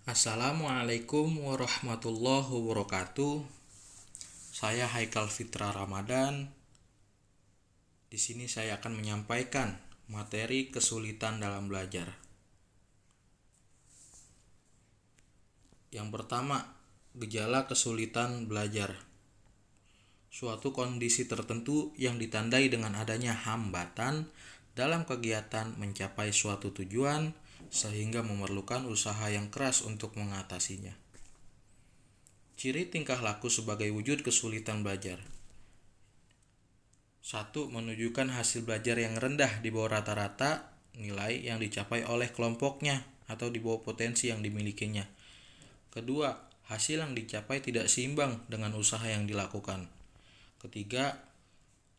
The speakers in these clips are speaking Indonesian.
Assalamualaikum warahmatullahi wabarakatuh. Saya Haikal Fitra Ramadan. Di sini saya akan menyampaikan materi kesulitan dalam belajar. Yang pertama, gejala kesulitan belajar. Suatu kondisi tertentu yang ditandai dengan adanya hambatan dalam kegiatan mencapai suatu tujuan sehingga memerlukan usaha yang keras untuk mengatasinya. Ciri tingkah laku sebagai wujud kesulitan belajar. 1. Menunjukkan hasil belajar yang rendah di bawah rata-rata nilai yang dicapai oleh kelompoknya atau di bawah potensi yang dimilikinya. Kedua, hasil yang dicapai tidak seimbang dengan usaha yang dilakukan. Ketiga,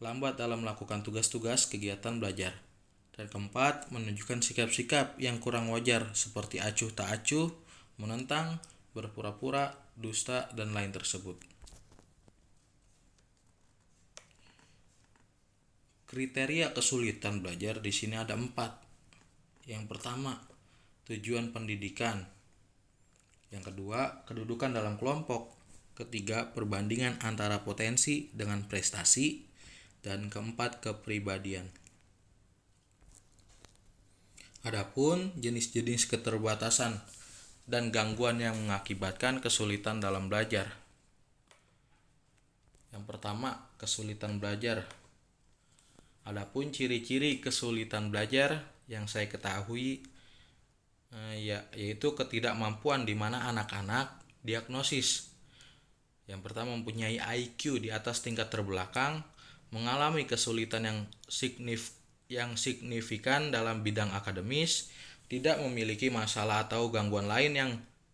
lambat dalam melakukan tugas-tugas kegiatan belajar. Dan keempat, menunjukkan sikap-sikap yang kurang wajar seperti acuh tak acuh, menentang, berpura-pura, dusta, dan lain tersebut. Kriteria kesulitan belajar di sini ada 4. Yang pertama, tujuan pendidikan. Yang kedua, kedudukan dalam kelompok. Ketiga, perbandingan antara potensi dengan prestasi. Dan keempat, kepribadian. Adapun jenis-jenis keterbatasan dan gangguan yang mengakibatkan kesulitan dalam belajar. Yang pertama, kesulitan belajar. Adapun ciri-ciri kesulitan belajar yang saya ketahui yaitu ketidakmampuan di mana anak-anak diagnosis. Yang pertama, mempunyai IQ di atas tingkat terbelakang, mengalami kesulitan yang signifikan dalam bidang akademis, tidak memiliki masalah atau gangguan lain yang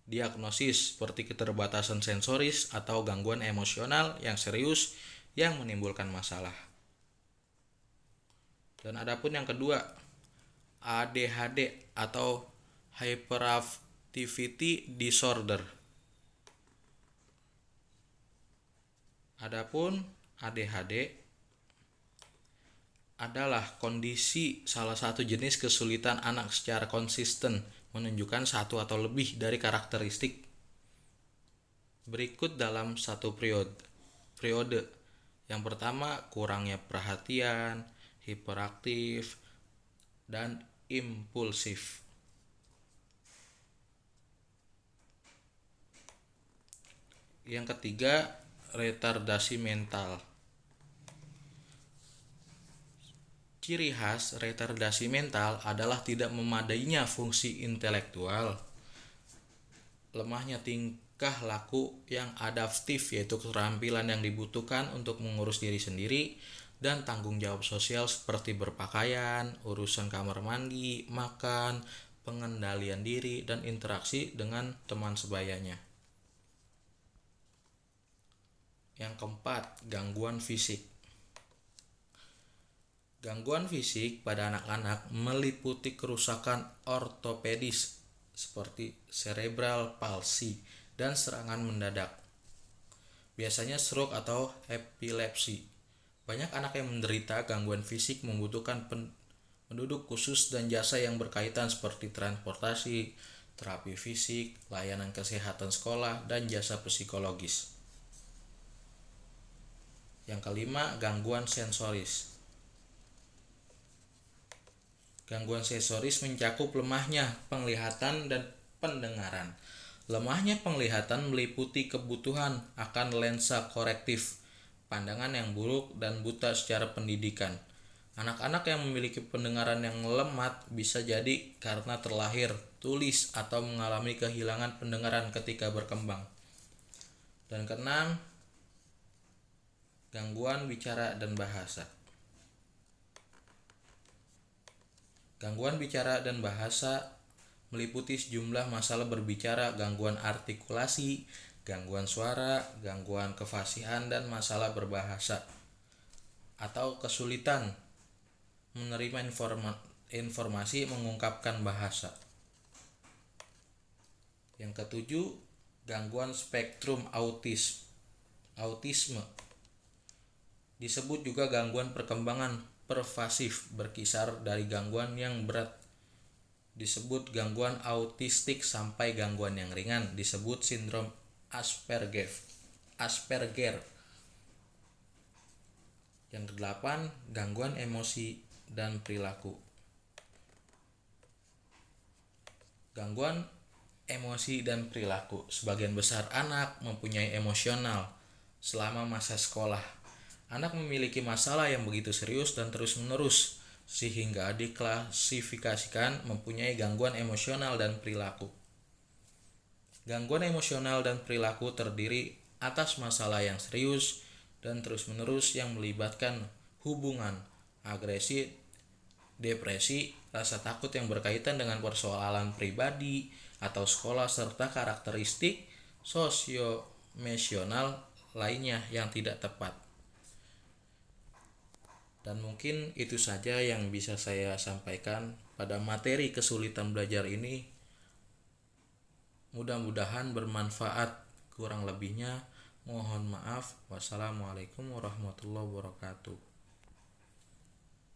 diagnosis seperti keterbatasan sensoris atau gangguan emosional yang serius yang menimbulkan masalah. Dan adapun yang kedua, ADHD atau Hyperactivity Disorder. Adapun ADHD adalah kondisi salah satu jenis kesulitan anak secara konsisten menunjukkan satu atau lebih dari karakteristik berikut dalam satu periode. Yang pertama, kurangnya perhatian, hiperaktif, dan impulsif. Yang ketiga, retardasi mental. Ciri khas retardasi mental adalah tidak memadainya fungsi intelektual, lemahnya tingkah laku yang adaptif yaitu keterampilan yang dibutuhkan untuk mengurus diri sendiri, dan tanggung jawab sosial seperti berpakaian, urusan kamar mandi, makan, pengendalian diri, dan interaksi dengan teman sebayanya. Yang keempat, gangguan fisik. Gangguan fisik pada anak-anak meliputi kerusakan ortopedis seperti cerebral palsy dan serangan mendadak. Biasanya stroke atau epilepsi. Banyak anak yang menderita gangguan fisik membutuhkan penduduk khusus dan jasa yang berkaitan seperti transportasi, terapi fisik, layanan kesehatan sekolah, dan jasa psikologis. Yang kelima, gangguan sensoris. Gangguan sensoris mencakup lemahnya penglihatan dan pendengaran. Lemahnya penglihatan meliputi kebutuhan akan lensa korektif, pandangan yang buruk, dan buta secara pendidikan. Anak-anak yang memiliki pendengaran yang lemah bisa jadi karena terlahir tulis atau mengalami kehilangan pendengaran ketika berkembang. Dan keenam, gangguan bicara dan bahasa. Gangguan bicara dan bahasa meliputi sejumlah masalah berbicara, gangguan artikulasi, gangguan suara, gangguan kefasihan, dan masalah berbahasa atau kesulitan menerima informasi mengungkapkan bahasa. Yang ketujuh, gangguan spektrum autisme. Disebut juga gangguan perkembangan pervasif, berkisar dari gangguan yang berat disebut gangguan autistik sampai gangguan yang ringan disebut sindrom Asperger. Yang kedelapan, gangguan emosi dan perilaku. Gangguan emosi dan perilaku. Sebagian besar anak mempunyai emosional selama masa sekolah. Anak memiliki masalah yang begitu serius dan terus-menerus sehingga diklasifikasikan mempunyai gangguan emosional dan perilaku. Gangguan emosional dan perilaku terdiri atas masalah yang serius dan terus-menerus yang melibatkan hubungan, agresi, depresi, rasa takut yang berkaitan dengan persoalan pribadi atau sekolah, serta karakteristik sosio-emosional lainnya yang tidak tepat. Dan mungkin itu saja yang bisa saya sampaikan pada materi kesulitan belajar ini. Mudah-mudahan bermanfaat. Kurang lebihnya mohon maaf. Wassalamualaikum warahmatullahi wabarakatuh.